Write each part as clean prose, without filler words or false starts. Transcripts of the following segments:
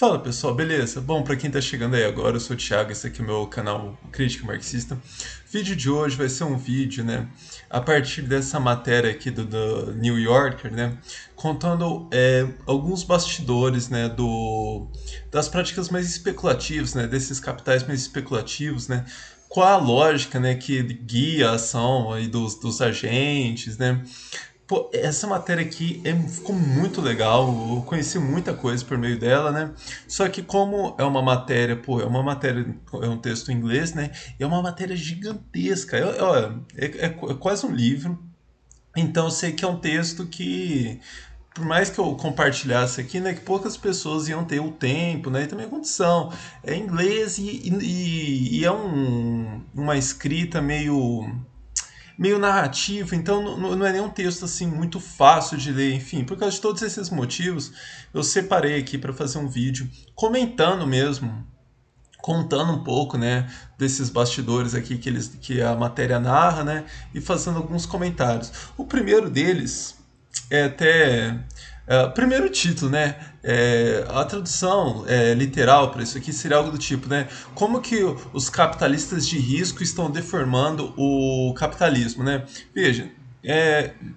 Fala pessoal, beleza? Bom, para quem tá chegando aí agora, eu sou o Thiago, esse aqui é o meu canal Crítica Marxista. O vídeo de hoje vai ser um vídeo, né, a partir dessa matéria aqui do New Yorker, né, contando alguns bastidores, né, das práticas mais especulativas, né, desses capitais mais especulativos, né, qual a lógica, né, que guia a ação aí dos agentes, né. Pô, essa matéria aqui ficou muito legal, eu conheci muita coisa por meio dela, né? Só que como é uma matéria, pô, é um texto em inglês, né? E é uma matéria gigantesca, é quase um livro. Então eu sei que é um texto que, por mais que eu compartilhasse aqui, né, que poucas pessoas iam ter o tempo, né, e também a condição. É inglês e é uma escrita meio narrativo, então não é nem um texto assim muito fácil de ler, enfim, por causa de todos esses motivos, eu separei aqui para fazer um vídeo comentando mesmo, contando um pouco, né, desses bastidores aqui que a matéria narra, né, e fazendo alguns comentários. O primeiro deles é até primeiro título, né? A tradução literal para isso aqui seria algo do tipo, né? Como que os capitalistas de risco estão deformando o capitalismo, né? Veja,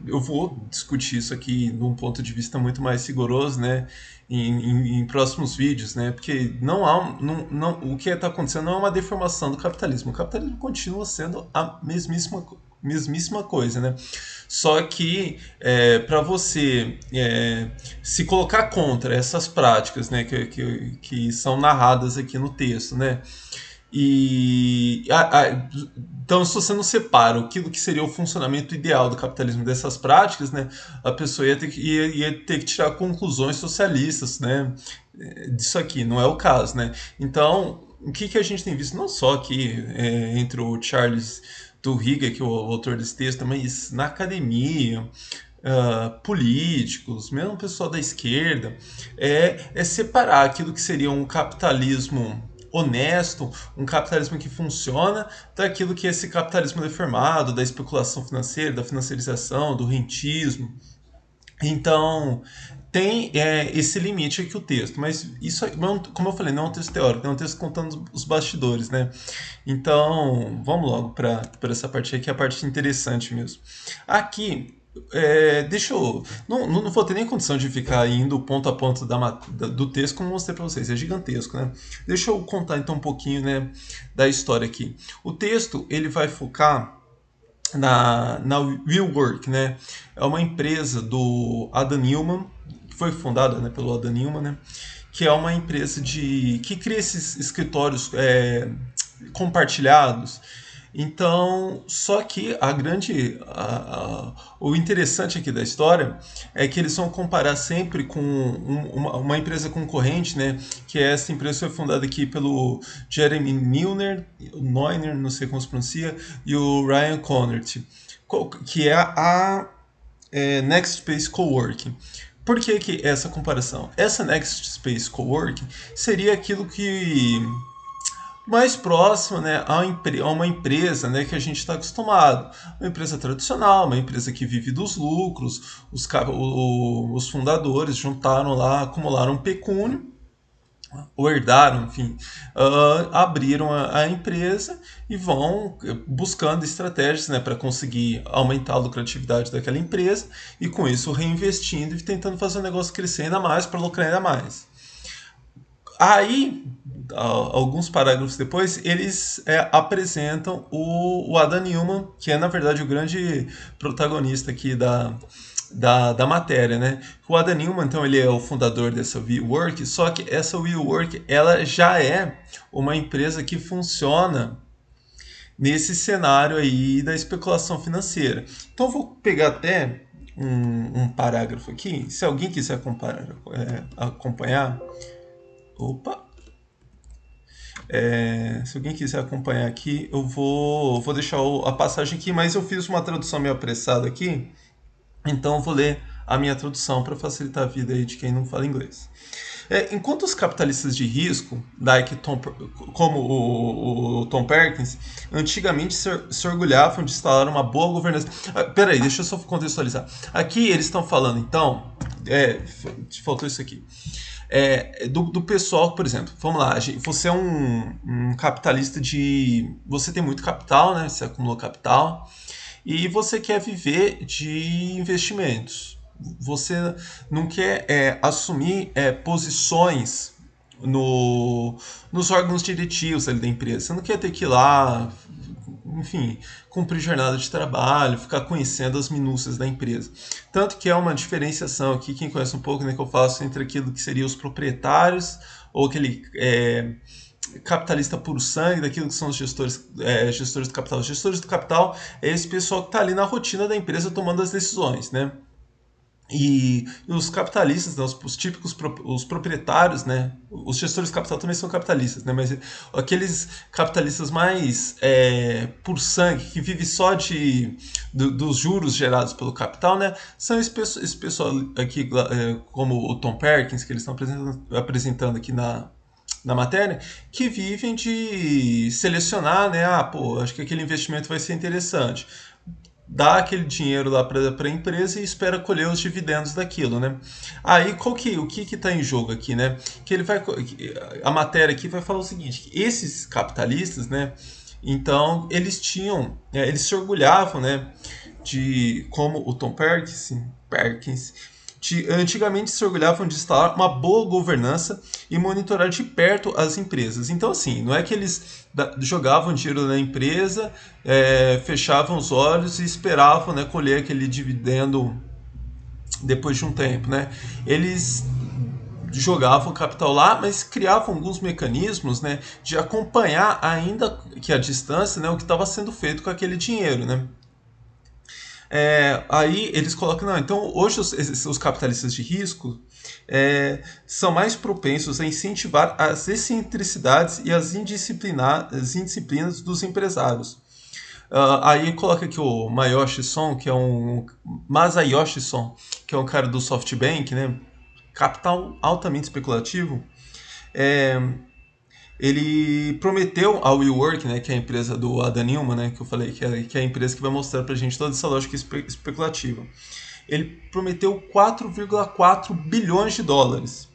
eu vou discutir isso aqui de um ponto de vista muito mais rigoroso, né? Em próximos vídeos, né? Porque não há, o que está acontecendo não é uma deformação do capitalismo. O capitalismo continua sendo a mesmíssima coisa, né? Só que para você se colocar contra essas práticas, né, que são narradas aqui no texto, né? Então, se você não separa aquilo que seria o funcionamento ideal do capitalismo dessas práticas, né, a pessoa ia ter que tirar conclusões socialistas, né, disso aqui. Não é o caso, né? Então, o que a gente tem visto não só aqui entre o Charles Duhigg, que é o autor desse texto, mas na academia, políticos, mesmo o pessoal da esquerda, é separar aquilo que seria um capitalismo honesto, um capitalismo que funciona, daquilo que é esse capitalismo deformado, da especulação financeira, da financiarização, do rentismo. Então, tem esse limite aqui o texto, mas isso, como eu falei, não é um texto teórico, é um texto contando os bastidores, né? Então, vamos logo para essa parte aqui, que é a parte interessante mesmo. Aqui, deixa eu. Não vou ter nem condição de ficar indo ponto a ponto do texto, como eu mostrei para vocês, é gigantesco, né? Deixa eu contar então um pouquinho, né, da história aqui. O texto ele vai focar na WeWork, né? É uma empresa do Adam Neumann, que foi fundada, né, pelo Adam Neumann, né? Que é uma empresa que cria esses escritórios compartilhados. Então, só que o interessante aqui da história é que eles vão comparar sempre com uma empresa concorrente, né? Que é essa empresa foi fundada aqui pelo Jeremy Neuner, não sei como se pronuncia, e o Ryan Connerty, que é a Next Space Coworking. Por que essa comparação? Essa Next Space Coworking seria aquilo que mais próxima, né, a uma empresa, né, que a gente está acostumado. Uma empresa tradicional, uma empresa que vive dos lucros, os fundadores juntaram lá, acumularam pecúnio, ou herdaram, enfim, abriram a empresa e vão buscando estratégias, né, para conseguir aumentar a lucratividade daquela empresa e com isso reinvestindo e tentando fazer o negócio crescer ainda mais para lucrar ainda mais. Aí, alguns parágrafos depois, eles apresentam o Adam Neumann, que é, na verdade, o grande protagonista aqui da matéria, né? O Adam Neumann, então, ele é o fundador dessa WeWork, só que essa WeWork, ela já é uma empresa que funciona nesse cenário aí da especulação financeira. Então, eu vou pegar até um parágrafo aqui, se alguém quiser acompanhar. Opa! Se alguém quiser acompanhar aqui, eu vou deixar a passagem aqui, mas eu fiz uma tradução meio apressada aqui, então eu vou ler a minha tradução para facilitar a vida aí de quem não fala inglês. Enquanto os capitalistas de risco, como o Tom Perkins, antigamente se orgulhavam de instalar uma boa governança. Peraí, deixa eu só contextualizar. Aqui eles estão falando, então, faltou isso aqui. do pessoal, por exemplo, vamos lá, você é um capitalista você tem muito capital, né? Você acumulou capital e você quer viver de investimentos. Você não quer assumir posições no, nos órgãos diretivos ali da empresa. Você não quer ter que ir lá, enfim, cumprir jornada de trabalho, ficar conhecendo as minúcias da empresa. Tanto que é uma diferenciação aqui, quem conhece um pouco, né, que eu faço entre aquilo que seriam os proprietários, ou aquele capitalista puro sangue, daquilo que são os gestores do capital. Os gestores do capital é esse pessoal que está ali na rotina da empresa tomando as decisões, né? E os capitalistas, né, os típicos os proprietários, né, os gestores de capital também são capitalistas, né, mas aqueles capitalistas mais por sangue, que vive só dos juros gerados pelo capital, né, são esse pessoal aqui, como o Tom Perkins, que eles estão apresentando aqui na matéria, que vivem de selecionar, né, pô, acho que aquele investimento vai ser interessante, dá aquele dinheiro lá para a empresa e espera colher os dividendos daquilo, né? Aí o que está em jogo aqui, né? Que ele vai a matéria aqui vai falar o seguinte: que esses capitalistas, né? Então eles se orgulhavam, né? De como o Tom Perkins antigamente se orgulhavam de instalar uma boa governança e monitorar de perto as empresas. Então, assim, não é que eles jogavam dinheiro na empresa, fechavam os olhos e esperavam, né, colher aquele dividendo depois de um tempo, né? Eles jogavam capital lá, mas criavam alguns mecanismos, né, de acompanhar ainda que a distância, né, o que estava sendo feito com aquele dinheiro, né? Aí eles colocam, não, então hoje os capitalistas de risco são mais propensos a incentivar as excentricidades e as indisciplinas dos empresários. Aí coloca aqui o Masayoshi Son, que é um cara do SoftBank, né? Capital altamente especulativo. É, Ele prometeu a WeWork, né, que é a empresa do Adam Neumann, né, que eu falei que é a empresa que vai mostrar pra gente toda essa lógica especulativa. Ele prometeu 4,4 bilhões de dólares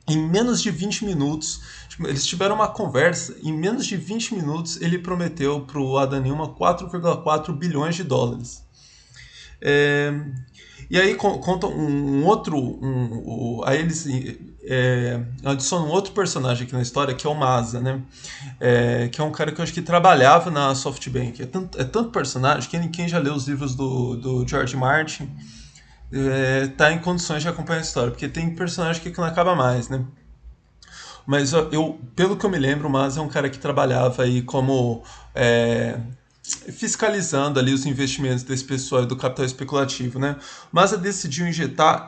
em menos de 20 minutos. Eles tiveram uma conversa, em menos de 20 minutos ele prometeu para o Adam Neumann 4,4 bilhões de dólares. E aí conta aí eles adicionam um outro personagem aqui na história, que é o Masa, né? Que é um cara que eu acho que trabalhava na SoftBank. É tanto personagem que quem já leu os livros do George Martin tá em condições de acompanhar a história, porque tem personagem que não acaba mais, né? Mas pelo que eu me lembro, o Masa é um cara que trabalhava aí como fiscalizando ali os investimentos desse pessoal do capital especulativo, né? O Masa decidiu injetar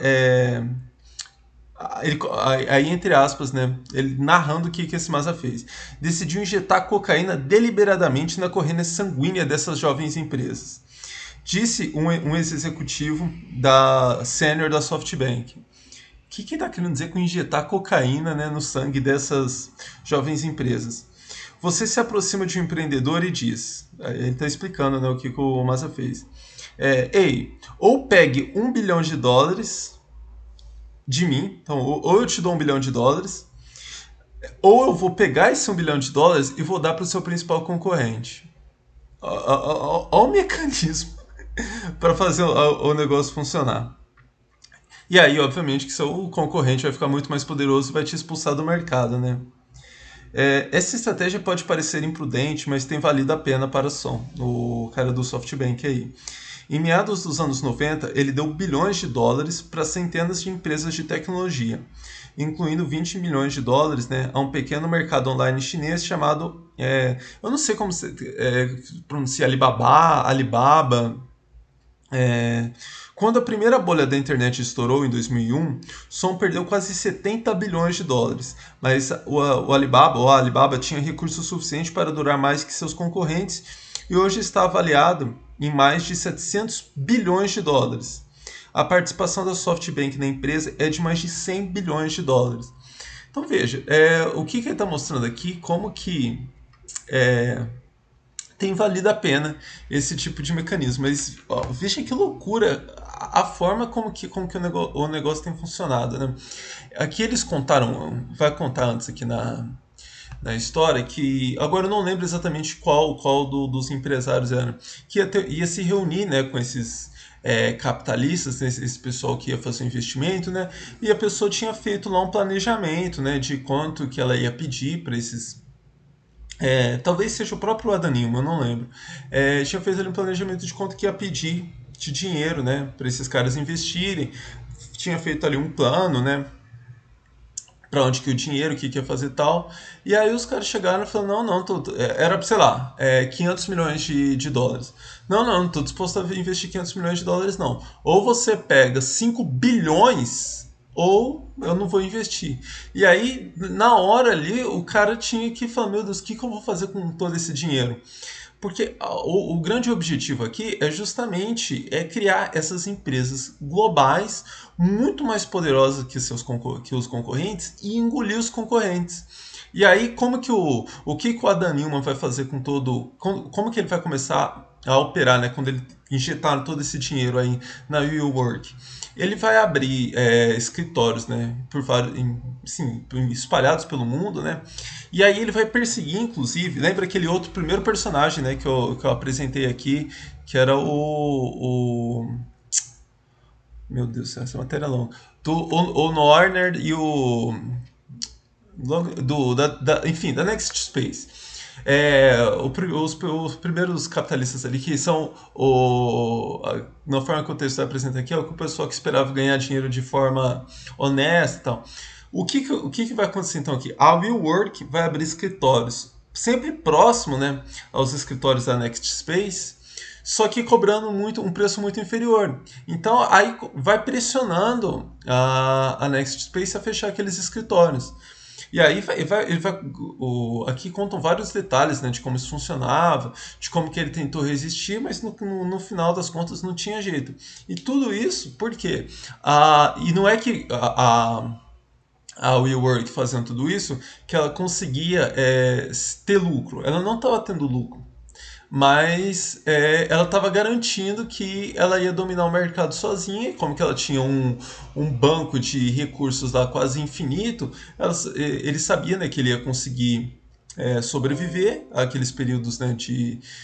aí entre aspas, né, ele narrando o que esse Masa fez. Decidiu injetar cocaína deliberadamente na corrente sanguínea dessas jovens empresas. Disse um ex-executivo da sênior da SoftBank. O que está querendo dizer com injetar cocaína, né, no sangue dessas jovens empresas? Você se aproxima de um empreendedor e diz, ele está explicando, né, o que o Masa fez. Ei, ou pegue $1 bilhão de mim, então ou eu te dou $1 bilhão, ou eu vou pegar esse $1 bilhão e vou dar para o seu principal concorrente. Olha o mecanismo para fazer o negócio funcionar. E aí, obviamente, que seu concorrente vai ficar muito mais poderoso e vai te expulsar do mercado, né? Essa estratégia pode parecer imprudente, mas tem valido a pena para o cara do SoftBank aí. Em meados dos anos 90, ele deu bilhões de dólares para centenas de empresas de tecnologia, incluindo 20 milhões de dólares, né, a um pequeno mercado online chinês chamado, eu não sei como se pronuncia, Alibaba. Quando a primeira bolha da internet estourou em 2001, Som perdeu quase 70 bilhões de dólares, mas o Alibaba tinha recursos suficientes para durar mais que seus concorrentes e hoje está avaliado em mais de 700 bilhões de dólares. A participação da SoftBank na empresa é de mais de 100 bilhões de dólares. Então veja, o que ele está mostrando aqui, como que tem valido a pena esse tipo de mecanismo. Mas veja que loucura a forma como que o negócio tem funcionado, né? Aqui eles contaram, vai contar antes aqui na história, que agora eu não lembro exatamente qual dos empresários era, que ia se reunir, né, com esses capitalistas, né, esse pessoal que ia fazer o investimento, né, e a pessoa tinha feito lá um planejamento, né, de quanto que ela ia pedir para esses talvez seja o próprio Adam Newman, eu não lembro. Tinha feito ali um planejamento de quanto que ia pedir de dinheiro, né, para esses caras investirem. Tinha feito ali um plano, né, para onde que o dinheiro, o que ia fazer e tal. E aí os caras chegaram e falaram, não, era, sei lá, 500 milhões de dólares. Não estou disposto a investir 500 milhões de dólares, não. Ou você pega 5 bilhões ou eu não vou investir. E aí, na hora ali, o cara tinha que falar, meu Deus, o que eu vou fazer com todo esse dinheiro? Porque o grande objetivo aqui é justamente criar essas empresas globais muito mais poderosas que os concorrentes e engolir os concorrentes. E aí, o que o Adam Neumann vai fazer com todo. Como que ele vai começar a operar, né? Quando ele injetar todo esse dinheiro aí na WeWork? Ele vai abrir escritórios, né? Sim, espalhados pelo mundo, né? E aí ele vai perseguir, inclusive, lembra aquele outro primeiro personagem, né, que eu apresentei aqui, que era meu Deus, essa matéria é longa. O Norner e o enfim, da Next Space. Os primeiros capitalistas ali, que são na forma que o texto apresenta aqui, é o pessoal que esperava ganhar dinheiro de forma honesta e tal. O que vai acontecer então aqui? A WeWork vai abrir escritórios sempre próximo, né, aos escritórios da Next Space, só que cobrando um preço muito inferior. Então aí vai pressionando a Next Space a fechar aqueles escritórios. E aí aqui contam vários detalhes, né, de como isso funcionava, de como que ele tentou resistir, mas no final das contas não tinha jeito. E tudo isso por quê? E não é que a WeWork fazendo tudo isso que ela conseguia ter lucro. Ela não estava tendo lucro, mas ela estava garantindo que ela ia dominar o mercado sozinha, como que ela tinha um banco de recursos lá quase infinito, ele sabia, né, que ele ia conseguir sobreviver àqueles períodos, né,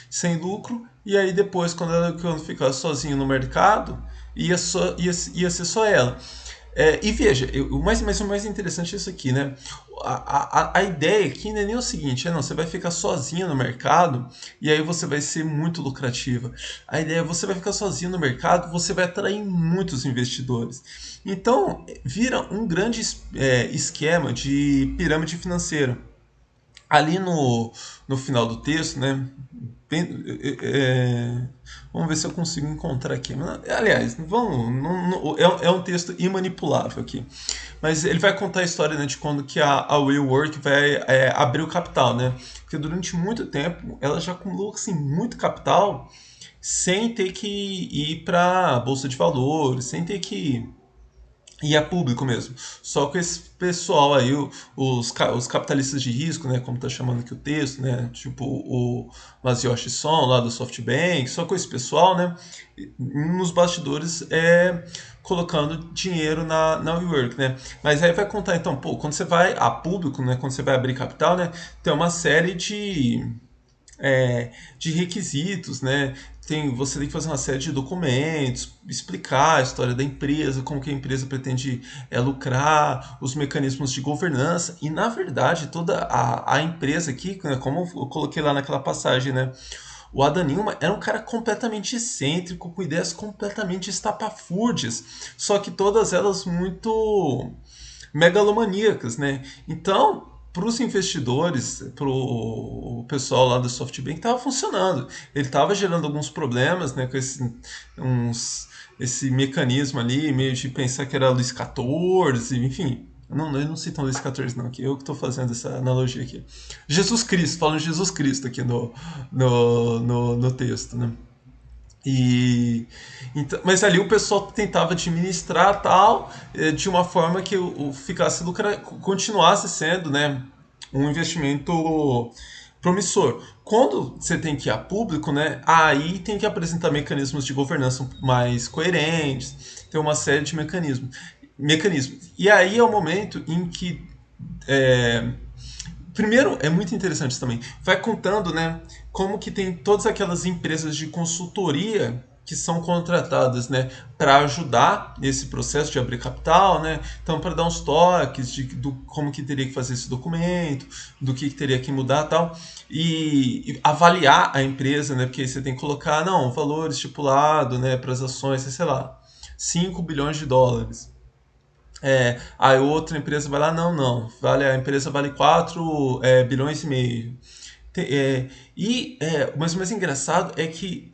sem lucro, e aí depois, quando ficasse sozinho no mercado, ia ser só ela. E veja, mas o mais interessante é isso aqui, né? A ideia aqui não é nem o seguinte, não, você vai ficar sozinha no mercado e aí você vai ser muito lucrativa. A ideia é você vai ficar sozinho no mercado, você vai atrair muitos investidores. Então, vira um grande esquema de pirâmide financeira. Ali no final do texto, né? Vamos ver se eu consigo encontrar aqui. Aliás, é um texto imanipulável aqui. Mas ele vai contar a história, né, de quando que a WeWork vai abrir o capital, né? Porque durante muito tempo ela já acumulou assim, muito capital sem ter que ir para a bolsa de valores, sem ter que e é público mesmo. Só com esse pessoal aí, os capitalistas de risco, né, como tá chamando aqui o texto, né, tipo o Masayoshi Son lá do SoftBank, só com esse pessoal, né, nos bastidores colocando dinheiro na WeWork, né. Mas aí vai contar então, pô, quando você vai a público, né, quando você vai abrir capital, né, tem uma série de requisitos, né? Você tem que fazer uma série de documentos, explicar a história da empresa, como que a empresa pretende lucrar, os mecanismos de governança e, na verdade, toda a empresa aqui, né, como eu coloquei lá naquela passagem, né? O Adam Neumann era um cara completamente excêntrico, com ideias completamente estapafúrdias, só que todas elas muito megalomaníacas, né? Então, para os investidores, para o pessoal lá do SoftBank, estava funcionando. Ele estava gerando alguns problemas, né, com esse mecanismo ali, meio de pensar que era Luís XIV, enfim. Eu não cito Luís XIV, não, que eu que estou fazendo essa analogia aqui. Jesus Cristo, falando de Jesus Cristo aqui no texto, né? Então, mas ali o pessoal tentava administrar tal de uma forma que continuasse sendo, né, um investimento promissor. Quando você tem que ir a público, né, aí tem que apresentar mecanismos de governança mais coerentes, tem uma série de mecanismos. E aí é o momento em que é, primeiro, é muito interessante também. Vai contando, né, como que tem todas aquelas empresas de consultoria que são contratadas, né, para ajudar nesse processo de abrir capital, né? Então, para dar uns toques do como que teria que fazer esse documento, do que teria que mudar, tal, e avaliar a empresa, né? Porque aí você tem que colocar, não, o valor estipulado, né, para as ações, sei lá, 5 bilhões de dólares. Aí outra empresa vai lá, não, não, a empresa vale 4 bilhões e meio. Mas o mais engraçado é que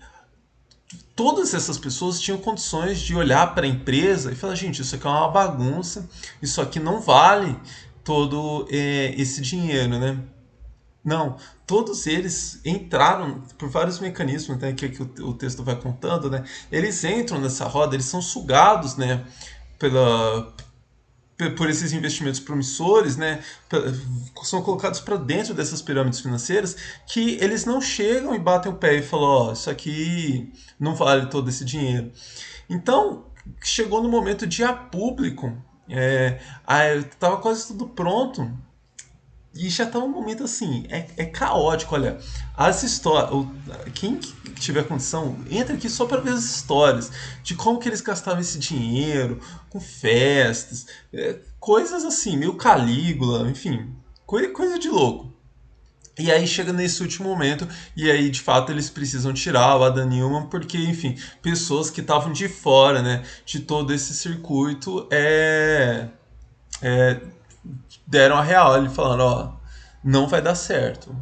todas essas pessoas tinham condições de olhar para a empresa e falar, gente, isso aqui é uma bagunça, isso aqui não vale todo esse dinheiro, né? Não, todos eles entraram por vários mecanismos, né, que o texto vai contando, né? Eles entram nessa roda, eles são sugados, né, pela, por esses investimentos promissores, né, são colocados para dentro dessas pirâmides financeiras que eles não chegam e batem o pé e falam, ó, oh, isso aqui não vale todo esse dinheiro. Então, chegou no momento de ir a público, aí estava quase tudo pronto, e já tá um momento assim, é caótico, olha. As histórias. Quem tiver condição, entra aqui só para ver as histórias de como que eles gastavam esse dinheiro, com festas, coisas assim, meio Calígula, enfim, coisa de louco. E aí chega nesse último momento, e aí de fato eles precisam tirar o Adam Newman, porque, enfim, pessoas que estavam de fora, né, de todo esse circuito, deram a real, ele falando, ó, não vai dar certo.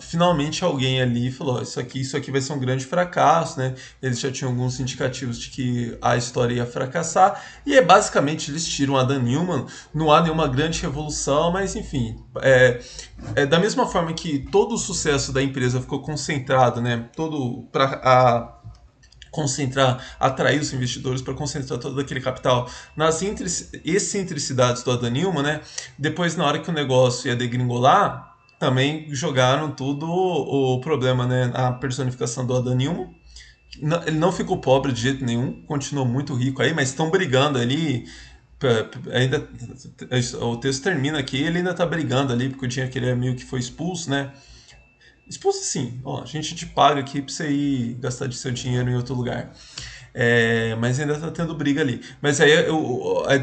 Finalmente alguém ali falou, isso aqui vai ser um grande fracasso, né? Eles já tinham alguns indicativos de que a história ia fracassar, e basicamente eles tiram a Dan Newman, não há nenhuma grande revolução, mas enfim, da mesma forma que todo o sucesso da empresa ficou concentrado, né? Todo para concentrar, atrair os investidores para concentrar todo aquele capital nas excentricidades do Adam Newman, né? Depois, na hora que o negócio ia degringolar, também jogaram tudo o problema, né? A personificação do Adam Newman. Ele não ficou pobre de jeito nenhum, continuou muito rico aí, mas estão brigando ali. Ainda o texto termina aqui, ele ainda está brigando ali porque o dinheiro que ele meio que foi expulso, né? Expulso assim, ó, a gente te paga aqui pra você ir gastar de seu dinheiro em outro lugar. Mas ainda tá tendo briga ali. Mas aí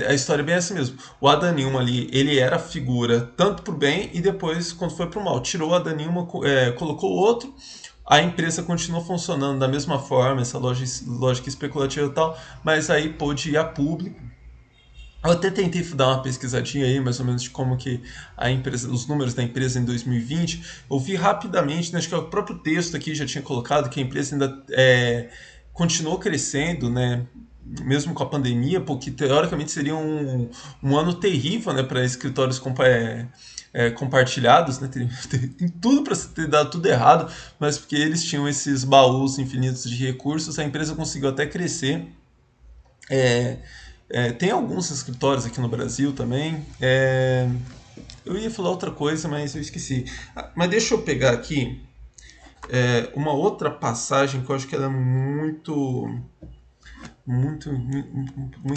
a história é bem essa mesmo. O Adam Newman ali, ele era figura tanto pro bem e depois, quando foi pro mal, tirou o Adam Newman, colocou outro. A empresa continuou funcionando da mesma forma, essa lógica especulativa e tal, mas aí pôde ir a público. Eu até tentei dar uma pesquisadinha aí, mais ou menos, de como que a empresa, os números da empresa em 2020. Eu vi rapidamente, né, acho que o próprio texto aqui já tinha colocado que a empresa ainda continuou crescendo, né, mesmo com a pandemia, porque teoricamente seria um ano terrível, né, para escritórios compartilhados, né, tem tudo para ter dado tudo errado, mas porque eles tinham esses baús infinitos de recursos, a empresa conseguiu até crescer. É, tem alguns escritórios aqui no Brasil também. Eu ia falar outra coisa, mas eu esqueci. Mas deixa eu pegar aqui uma outra passagem que eu acho que ela é muito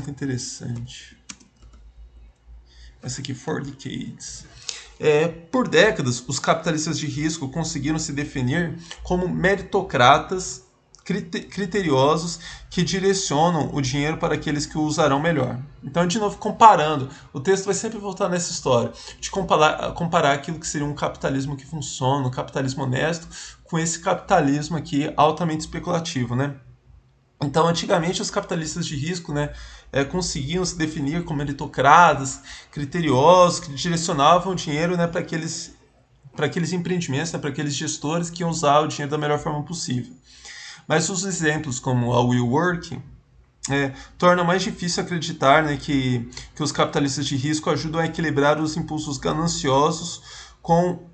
interessante. Essa aqui, For Decades. Por décadas, os capitalistas de risco conseguiram se definir como meritocratas criteriosos que direcionam o dinheiro para aqueles que o usarão melhor. Então, de novo, comparando, o texto vai sempre voltar nessa história, de comparar aquilo que seria um capitalismo que funciona, um capitalismo honesto, com esse capitalismo aqui altamente especulativo, né? Então, antigamente, os capitalistas de risco, né, conseguiam se definir como meritocratas, criteriosos, que direcionavam o dinheiro, né, para aqueles empreendimentos, né, para aqueles gestores que iam usar o dinheiro da melhor forma possível. Mas os exemplos como a WeWork tornam mais difícil acreditar, né, que os capitalistas de risco ajudam a equilibrar os impulsos gananciosos com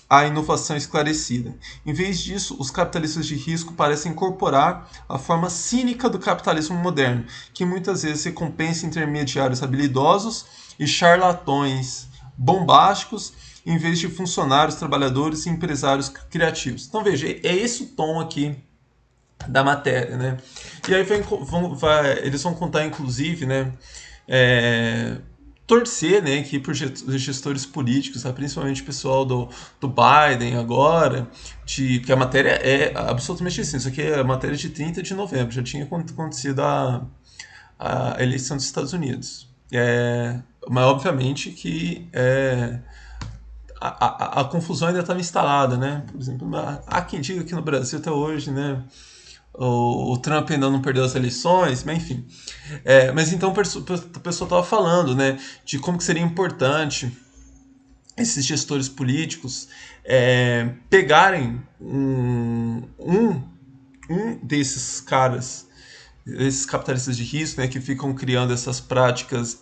a inovação esclarecida. Em vez disso, os capitalistas de risco parecem incorporar a forma cínica do capitalismo moderno, que muitas vezes recompensa intermediários habilidosos e charlatões bombásticos em vez de funcionários, trabalhadores e empresários criativos. Então veja, é esse o tom aqui da matéria, né? E aí eles vão contar, inclusive, né, é, torcer, né, aqui por gestores políticos, tá? Principalmente o pessoal do Biden agora, que a matéria é absolutamente assim. Isso aqui é a matéria de 30 de novembro, já tinha acontecido a eleição dos Estados Unidos. Mas obviamente que a confusão ainda estava instalada, né? Por exemplo, há quem diga que no Brasil até hoje, né, o Trump ainda não perdeu as eleições, mas enfim. Mas então o pessoal estava falando, né, de como que seria importante esses gestores políticos pegarem um desses caras, esses capitalistas de risco, né, que ficam criando essas práticas.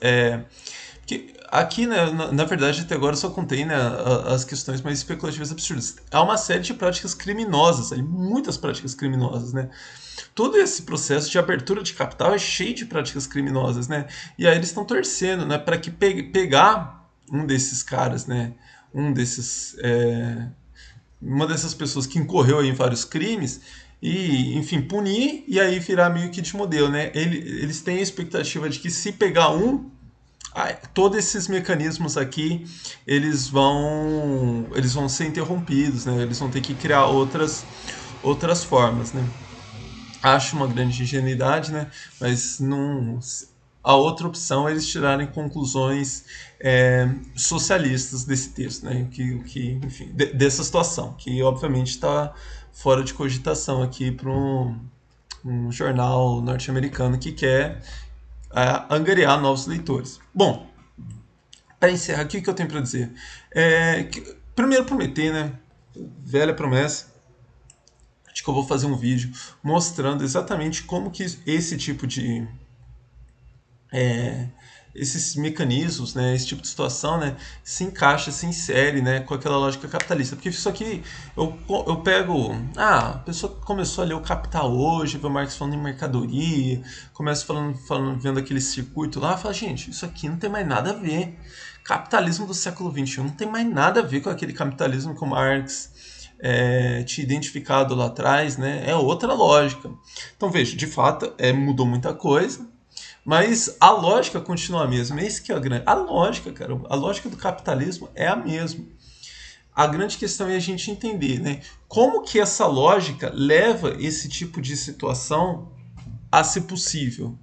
Que aqui, né, na verdade, até agora só contém, né, as questões mais especulativas absurdas. Há uma série de práticas criminosas, muitas práticas criminosas, né? Todo esse processo de abertura de capital é cheio de práticas criminosas, né? E aí eles estão torcendo, né, para que pegar um desses caras, né, um desses, uma dessas pessoas que incorreu em vários crimes e, enfim, punir e aí virar meio que de modelo, né? Eles têm a expectativa de que se pegar um, todos esses mecanismos aqui eles vão ser interrompidos, né? Eles vão ter que criar outras formas, né? Acho uma grande ingenuidade, né? Mas não, a outra opção é eles tirarem conclusões socialistas desse texto, né? Enfim, dessa situação, que obviamente está fora de cogitação aqui para um jornal norte-americano que quer angariar novos leitores. Bom, para encerrar, o que eu tenho para dizer? Primeiro prometer, né? Velha promessa, de que eu vou fazer um vídeo mostrando exatamente como que esse tipo de esses mecanismos, né, esse tipo de situação, né, se encaixa, se insere, né, com aquela lógica capitalista. Porque isso aqui, eu pego... a pessoa começou a ler o Capital hoje, vê o Marx falando em mercadoria, começa vendo aquele circuito lá, fala, gente, isso aqui não tem mais nada a ver. Capitalismo do século XXI não tem mais nada a ver com aquele capitalismo que o Marx tinha identificado lá atrás, né, é outra lógica. Então, veja, de fato, mudou muita coisa, mas a lógica continua a mesma. Esse que é a grande. A lógica, cara, a lógica do capitalismo é a mesma. A grande questão é a gente entender, né? Como que essa lógica leva esse tipo de situação a ser possível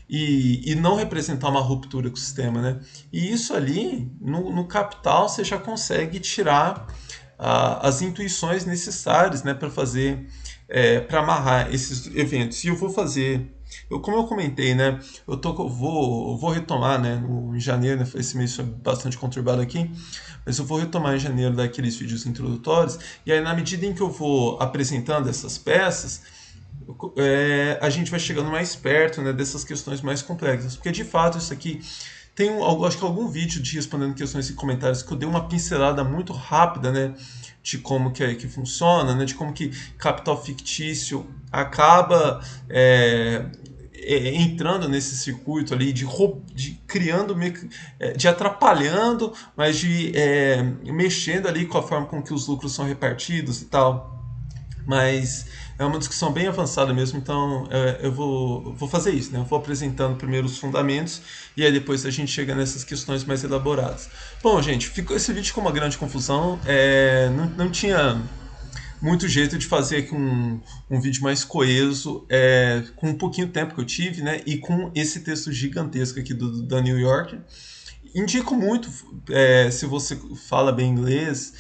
e não representar uma ruptura com o sistema, né? E isso ali, no capital, você já consegue tirar as intuições necessárias, né, para fazer, para amarrar esses eventos. E eu vou fazer como eu comentei, né, vou retomar, né, em janeiro, né, esse mês foi bastante conturbado aqui, mas eu vou retomar em janeiro daqueles vídeos introdutórios, e aí na medida em que eu vou apresentando essas peças, a gente vai chegando mais perto, né, dessas questões mais complexas, porque de fato isso aqui tem acho que algum vídeo de respondendo questões e comentários que eu dei uma pincelada muito rápida, né, de como que funciona, né, de como que capital fictício acaba entrando nesse circuito ali de criando, de atrapalhando, mas de mexendo ali com a forma com que os lucros são repartidos e tal. Mas é uma discussão bem avançada mesmo, então eu vou fazer isso, né? Eu vou apresentando primeiro os fundamentos e aí depois a gente chega nessas questões mais elaboradas. Bom, gente, esse vídeo ficou uma grande confusão, não tinha muito jeito de fazer aqui um vídeo mais coeso, com um pouquinho de tempo que eu tive, né? E com esse texto gigantesco aqui da New York. Indico muito, se você fala bem inglês,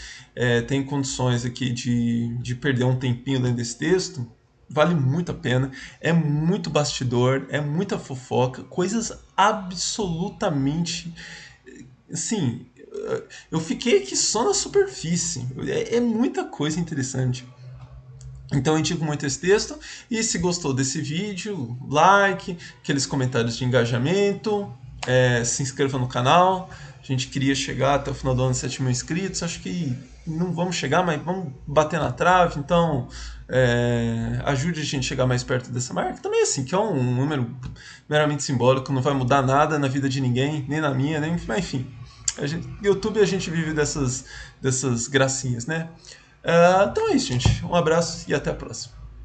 tem condições aqui de perder um tempinho lendo esse texto, vale muito a pena. É muito bastidor, é muita fofoca, coisas absolutamente... Assim, eu fiquei aqui só na superfície. É muita coisa interessante. Então eu indico muito esse texto. E se gostou desse vídeo, like, aqueles comentários de engajamento, se inscreva no canal. A gente queria chegar até o final do ano a 7 mil inscritos. Acho que não vamos chegar, mas vamos bater na trave. Então ajude a gente a chegar mais perto dessa marca. Também assim, que é um número meramente simbólico, não vai mudar nada na vida de ninguém, nem na minha, nem, enfim. YouTube a gente vive dessas gracinhas, né? Então é isso, gente. Um abraço e até a próxima.